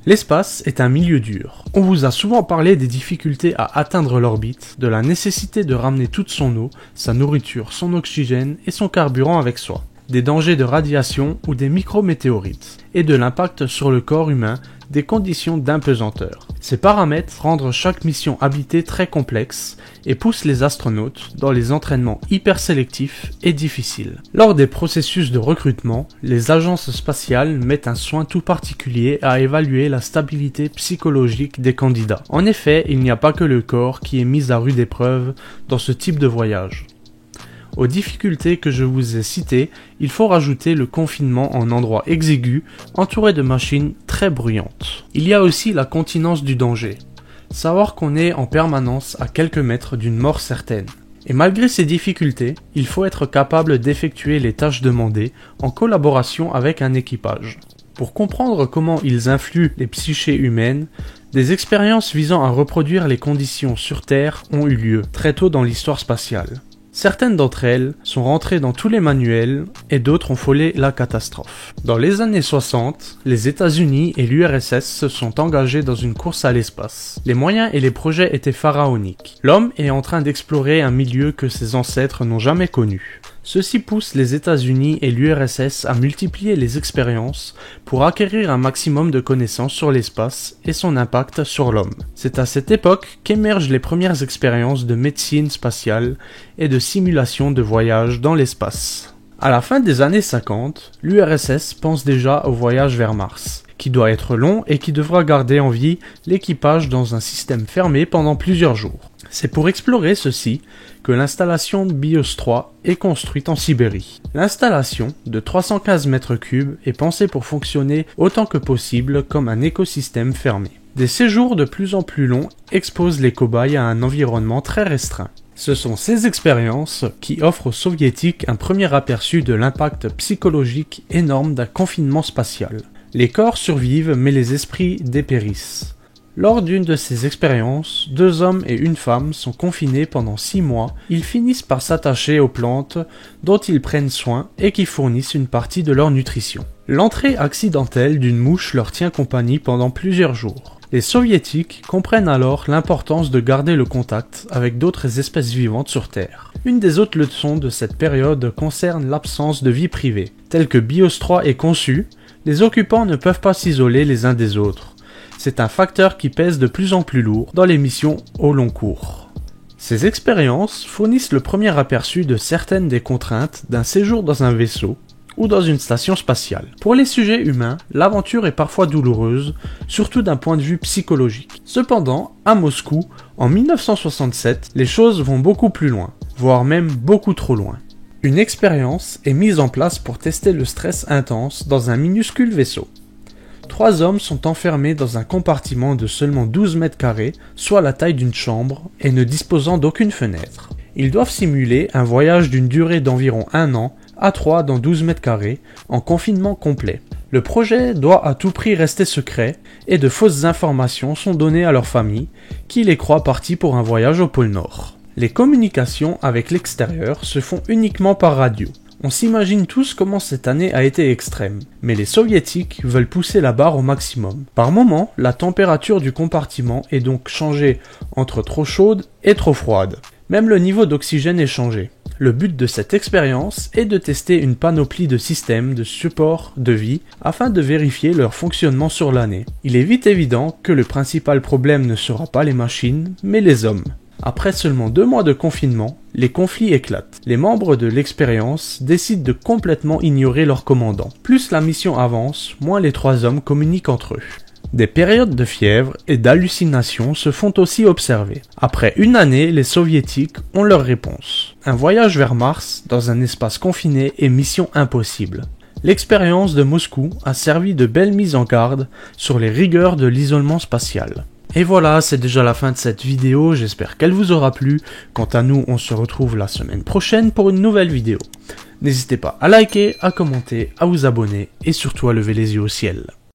L'espace est un milieu dur. On vous a souvent parlé des difficultés à atteindre l'orbite, de la nécessité de ramener toute son eau, sa nourriture, son oxygène et son carburant avec soi, des dangers de radiation ou des micrométéorites, et de l'impact sur le corps humain des conditions d'impesanteur. Ces paramètres rendent chaque mission habitée très complexe et poussent les astronautes dans les entraînements hyper sélectifs et difficiles. Lors des processus de recrutement, les agences spatiales mettent un soin tout particulier à évaluer la stabilité psychologique des candidats. En effet, il n'y a pas que le corps qui est mis à rude épreuve dans ce type de voyage. Aux difficultés que je vous ai citées, il faut rajouter le confinement en endroit exigu, entouré de machines très bruyantes. Il y a aussi la continence du danger. Savoir qu'on est en permanence à quelques mètres d'une mort certaine. Et malgré ces difficultés, il faut être capable d'effectuer les tâches demandées en collaboration avec un équipage. Pour comprendre comment ils influent les psychés humaines, des expériences visant à reproduire les conditions sur Terre ont eu lieu très tôt dans l'histoire spatiale. Certaines d'entre elles sont rentrées dans tous les manuels et d'autres ont frôlé la catastrophe. Dans les années 60, les États-Unis et l'URSS se sont engagés dans une course à l'espace. Les moyens et les projets étaient pharaoniques. L'homme est en train d'explorer un milieu que ses ancêtres n'ont jamais connu. Ceci pousse les États-Unis et l'URSS à multiplier les expériences pour acquérir un maximum de connaissances sur l'espace et son impact sur l'homme. C'est à cette époque qu'émergent les premières expériences de médecine spatiale et de simulation de voyage dans l'espace. À la fin des années 50, l'URSS pense déjà au voyage vers Mars, qui doit être long et qui devra garder en vie l'équipage dans un système fermé pendant plusieurs jours. C'est pour explorer ceci que l'installation BIOS 3 est construite en Sibérie. L'installation, de 315 mètres cubes, est pensée pour fonctionner autant que possible comme un écosystème fermé. Des séjours de plus en plus longs exposent les cobayes à un environnement très restreint. Ce sont ces expériences qui offrent aux soviétiques un premier aperçu de l'impact psychologique énorme d'un confinement spatial. Les corps survivent mais les esprits dépérissent. Lors d'une de ces expériences, 2 hommes et une femme sont confinés pendant 6 mois. Ils finissent par s'attacher aux plantes dont ils prennent soin et qui fournissent une partie de leur nutrition. L'entrée accidentelle d'une mouche leur tient compagnie pendant plusieurs jours. Les soviétiques comprennent alors l'importance de garder le contact avec d'autres espèces vivantes sur Terre. Une des autres leçons de cette période concerne l'absence de vie privée. Tel que BIOS 3 est conçu, les occupants ne peuvent pas s'isoler les uns des autres. C'est un facteur qui pèse de plus en plus lourd dans les missions au long cours. Ces expériences fournissent le premier aperçu de certaines des contraintes d'un séjour dans un vaisseau ou dans une station spatiale. Pour les sujets humains, l'aventure est parfois douloureuse, surtout d'un point de vue psychologique. Cependant, à Moscou, en 1967, les choses vont beaucoup plus loin, voire même beaucoup trop loin. Une expérience est mise en place pour tester le stress intense dans un minuscule vaisseau. 3 hommes sont enfermés dans un compartiment de seulement 12 mètres carrés, soit la taille d'une chambre, et ne disposant d'aucune fenêtre. Ils doivent simuler un voyage d'une durée d'environ 1 an, à 3 dans 12 mètres carrés, en confinement complet. Le projet doit à tout prix rester secret, et de fausses informations sont données à leur famille, qui les croit partis pour un voyage au pôle Nord. Les communications avec l'extérieur se font uniquement par radio. On s'imagine tous comment cette année a été extrême, mais les soviétiques veulent pousser la barre au maximum. Par moments, la température du compartiment est donc changée entre trop chaude et trop froide. Même le niveau d'oxygène est changé. Le but de cette expérience est de tester une panoplie de systèmes de support de vie afin de vérifier leur fonctionnement sur l'année. Il est vite évident que le principal problème ne sera pas les machines, mais les hommes. Après seulement 2 mois de confinement, les conflits éclatent. Les membres de l'expérience décident de complètement ignorer leur commandant. Plus la mission avance, moins les 3 hommes communiquent entre eux. Des périodes de fièvre et d'hallucinations se font aussi observer. Après 1 année, les soviétiques ont leur réponse. Un voyage vers Mars dans un espace confiné est mission impossible. L'expérience de Moscou a servi de belle mise en garde sur les rigueurs de l'isolement spatial. Et voilà, c'est déjà la fin de cette vidéo, j'espère qu'elle vous aura plu. Quant à nous, on se retrouve la semaine prochaine pour une nouvelle vidéo. N'hésitez pas à liker, à commenter, à vous abonner et surtout à lever les yeux au ciel.